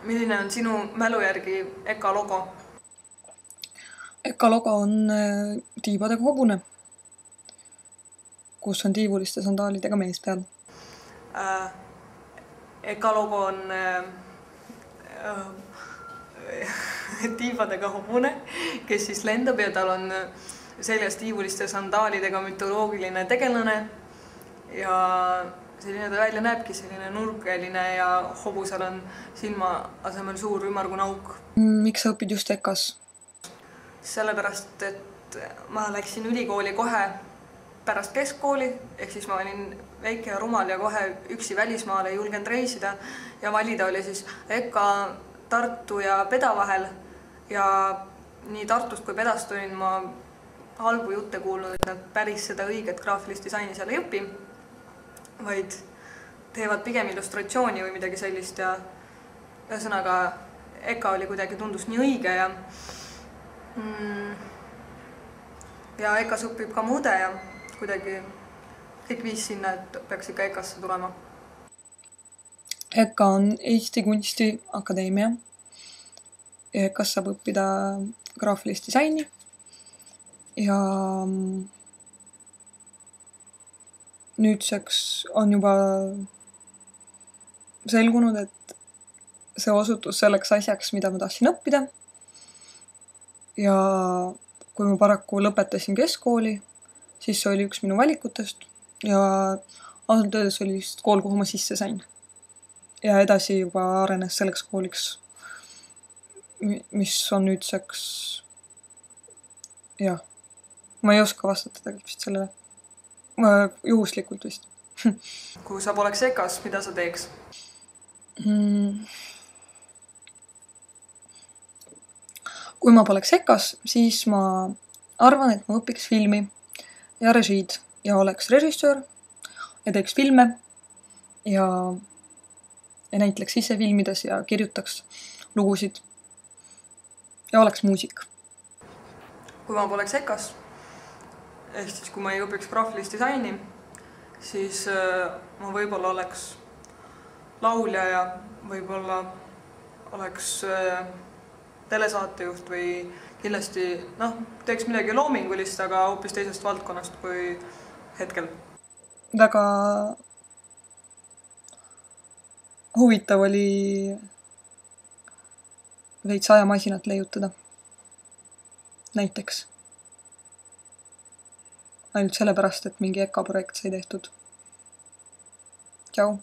Milline on sinu mälu järgi EKA logo? EKA logo on tiibadega hobune, kus on tiivuliste sandaalidega mees peal. EKA logo on tiibadega hobune, kes siis lendab ja tal on seljas tiivuliste sandaalidega mütoloogiline tegelane ja selline ta välja näebki, selline nurkeline ja hobusel on silma asemel suur ümmargune auk. Miks sa õpid just EKA-s? Sellepärast, et ma läksin ülikooli kohe pärast keskkooli, ehk siis ma olin väike ja rumal ja kohe üksi välismaale ei julgenud reisida ja valida oli siis EKA, Tartu ja Peda vahel ja nii Tartust kui Pedast olin ma halbu jutte kuulnud, et nad päris seda õiget graafilist disaini seal ei õpi, vaid teevad pigem illustratsiooni või midagi sellist ja ühesõnaga EKA oli kuidagi tundus nii õige ja EKA-s õpib ka mude ja kuidagi kõik viis sinna, et peaks ikka EKA-sse tulema. EKA on Eesti Kunstiakadeemia ja EKA-s saab õppida graafilist disaini ja nüüdseks on juba selgunud, et see osutus selleks asjaks, mida ma tahtsin õppida. Ja kui ma paraku lõpetasin keskkooli, siis see oli üks minu valikutest ja ausalt öeldes oli lihtsalt kool, kuhu ma sisse sain. Ja edasi juba arenes selleks kooliks, mis on nüüdseks, jah, ma ei oska vastata tegelikult vist sellele. Juhuslikult vist. Kui sa poleks EKA-s, mida sa teeks? Kui ma poleks EKA-s, siis ma arvan, et ma õpiks filmi ja režiid ja oleks režissöör ja teeks filme ja näitleks ise filmides ja kirjutaks lugusid ja oleks muusik. Kui ma poleks EKA-s, ehk siis kui ma ei õpiks graafilist disaini, siis ma võib-olla oleks laulja ja võib-olla oleks telesaatejuht või kindlasti teeks midagi loomingulist, aga hoopis teisest valdkonnast kui hetkel. Väga huvitav oli veits ajamasinat leiutada. Näiteks. Ainult sellepärast, et mingi EKA projekt sai tehtud. Tšau!